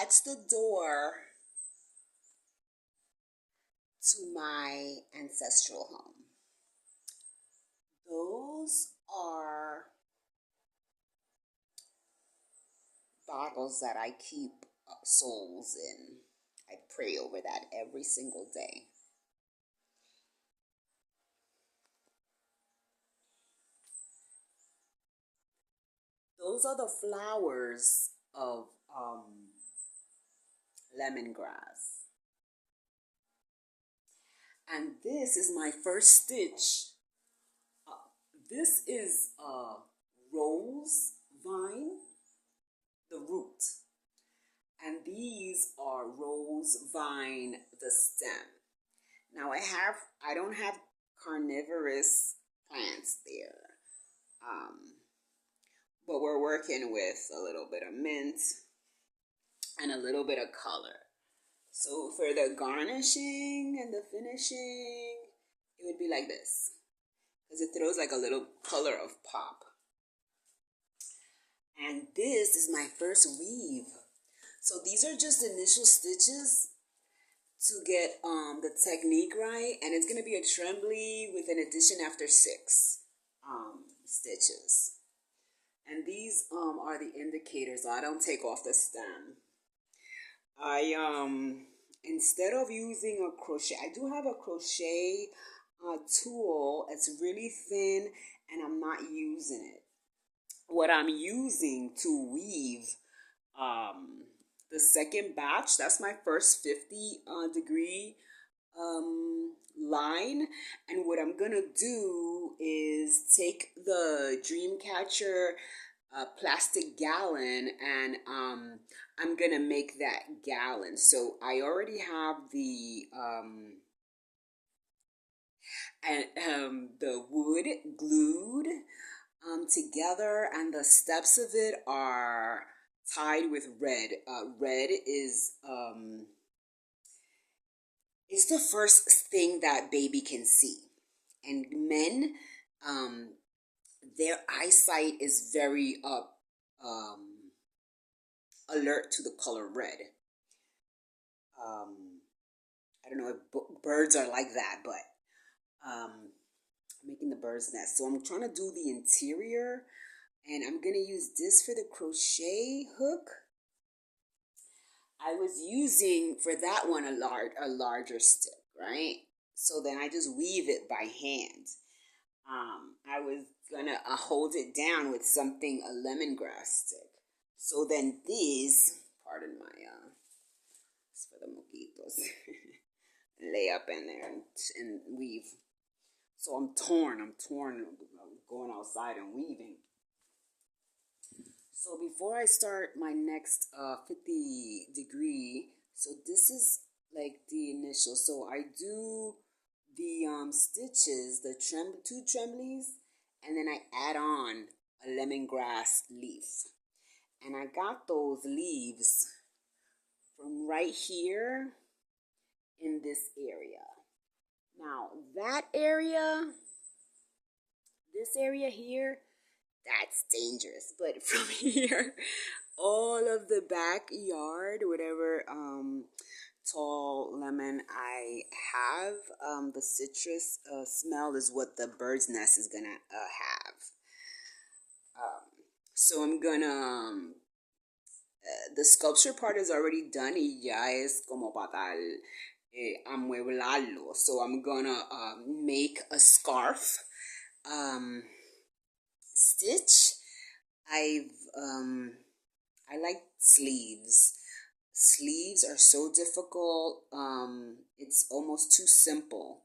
that's the door to my ancestral home. Those are bottles that I keep souls in. I pray over that every single day. Those are the flowers of lemongrass. And this is my first stitch. This is a rose vine, the root. And these are rose vine, the stem. Now I don't have carnivorous plants there. But we're working with a little bit of mint and a little bit of color. So for the garnishing and the finishing, it would be like this. Because it throws like a little color of pop. And this is my first weave. So these are just initial stitches to get the technique right. And it's going to be a trembly with an addition after 6 stitches. And these are the indicators. So I don't take off the stem. I instead of using a crochet, I do have a crochet tool. It's really thin and I'm not using it. What I'm using to weave the second batch, that's my first 50 degree line. And what I'm gonna do is take the Dreamcatcher plastic gallon and I'm gonna make that gallon. So I already have the wood glued together, and the steps of it are tied with red. Red is the first thing that baby can see, and men their eyesight is very alert to the color red. I don't know if birds are like that, but I'm making the bird's nest. So I'm trying to do the interior, and I'm going to use this for the crochet hook. I was using for that one a larger stick, right? So then I just weave it by hand. I was gonna hold it down with something, a lemongrass stick. So then these, pardon my, it's for the mojitos, lay up in there and weave. So I'm torn, going outside and weaving. So before I start my next 50 degree, so this is like the initial. So I do the stitches, the two tremblies, and then I add on a lemongrass leaf. And I got those leaves from right here in this area. Now that area, this area here, that's dangerous. But from here, all of the backyard, whatever tall lemon I have, the citrus smell is what the bird's nest is gonna have. So I'm gonna the sculpture part is already done y ya es como para amueblarlo. So I'm gonna make a scarf stitch. I like sleeves. Sleeves are so difficult. It's almost too simple.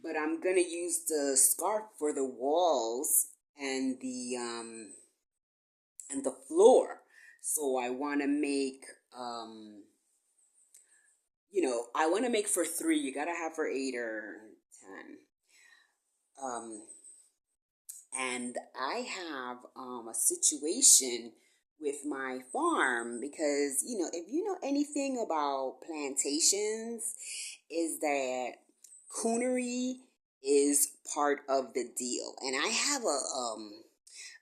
But I'm gonna use the scarf for the walls and the floor. So I want to make I want to make for 3. You gotta have for 8 or 10. And I have a situation with my farm because, if you know anything about plantations, is that coonery is part of the deal. And I have a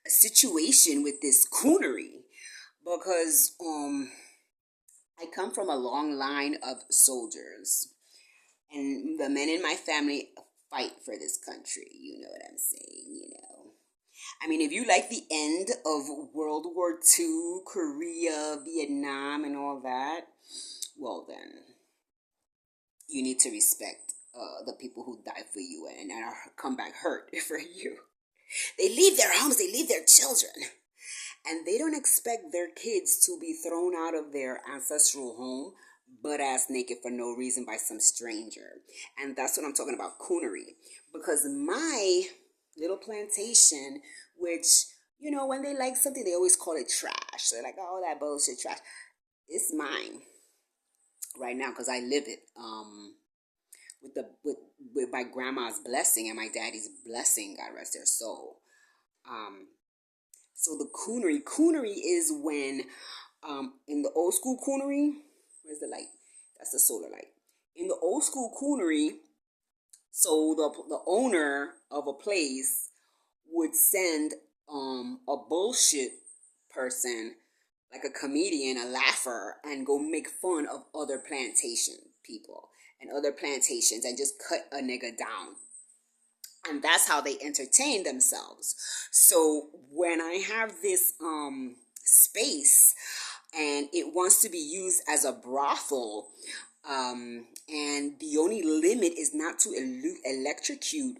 situation with this coonery because I come from a long line of soldiers, and the men in my family fight for this country. You know what I'm saying? I mean, if you like the end of World War II, Korea, Vietnam, and all that, well, then you need to respect the people who died for you and are come back hurt for you. They leave their homes, they leave their children, and they don't expect their kids to be thrown out of their ancestral home butt ass naked for no reason by some stranger. And that's what I'm talking about, coonery. Because my little plantation, which, when they like something, they always call it trash. They're like, oh, that bullshit trash. It's mine right now because I live it. With my grandma's blessing and my daddy's blessing, God rest their soul. So the coonery is when, in the old school coonery, where's the light? That's the solar light. In the old school coonery, so the owner of a place would send a bullshit person, like a comedian, a laugher, and go make fun of other plantation people and other plantations and just cut a nigga down. And that's how they entertain themselves. So when I have this space and it wants to be used as a brothel, and the only limit is not to electrocute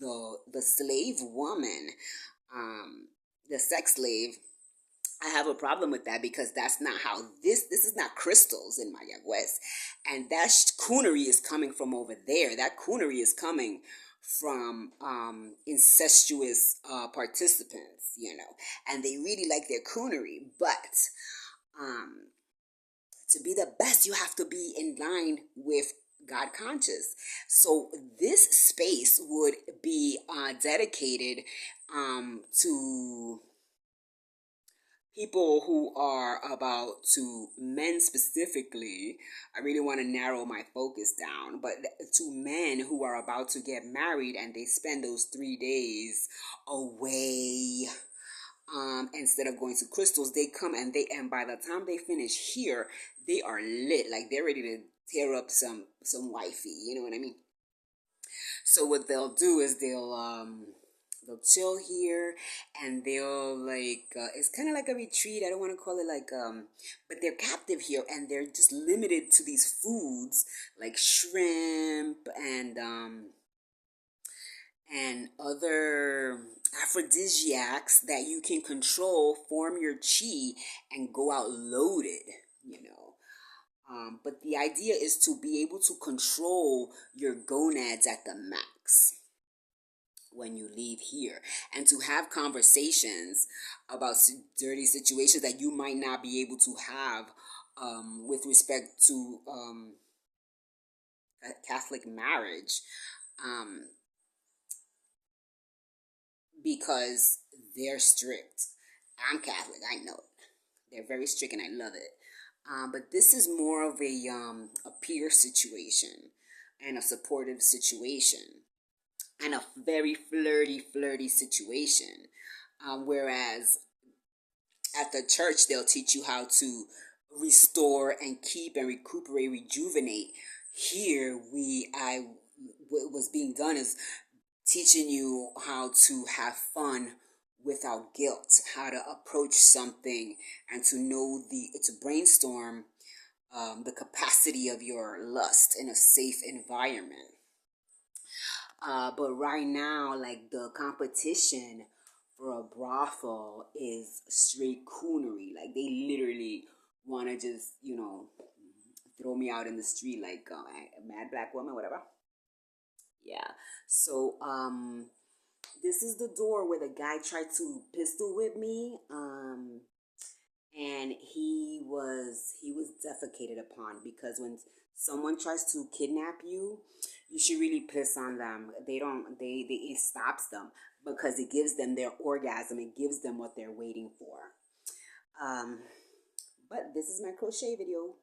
the slave woman, the sex slave, I have a problem with that because that's not how this is not crystals in Mayagüez. And that coonery is coming from over there. That coonery is coming from incestuous participants, and they really like their coonery. But to be the best, you have to be in line with God conscious. So this space would be dedicated to people who are about to, men specifically. I really want to narrow my focus down, but to men who are about to get married and they spend those 3 days away. Instead of going to crystals, they come and by the time they finish here, they are lit. Like they're ready to tear up some wifey. You know what I mean? So what they'll do is they'll chill here, and they'll it's kind of like a retreat. I don't want to call it but they're captive here, and they're just limited to these foods like shrimp and other aphrodisiacs that you can control, form your chi, and go out loaded, But the idea is to be able to control your gonads at the max when you leave here, and to have conversations about dirty situations that you might not be able to have with respect to Catholic marriage. Because they're strict. I'm Catholic, I know it. They're very strict, and I love it. But this is more of a peer situation and a supportive situation and a very flirty situation. Whereas at the church, they'll teach you how to restore and keep and recuperate, rejuvenate. Here, what's being done is teaching you how to have fun without guilt, how to approach something, and to brainstorm the capacity of your lust in a safe environment. But right now, like the competition for a brothel is straight coonery. Like they literally want to just, throw me out in the street like a mad black woman, whatever. Yeah. So this is the door where the guy tried to pistol whip me. And he was defecated upon, because when someone tries to kidnap you, you should really piss on them. It stops them because it gives them their orgasm. It gives them what they're waiting for. But this is my crochet video.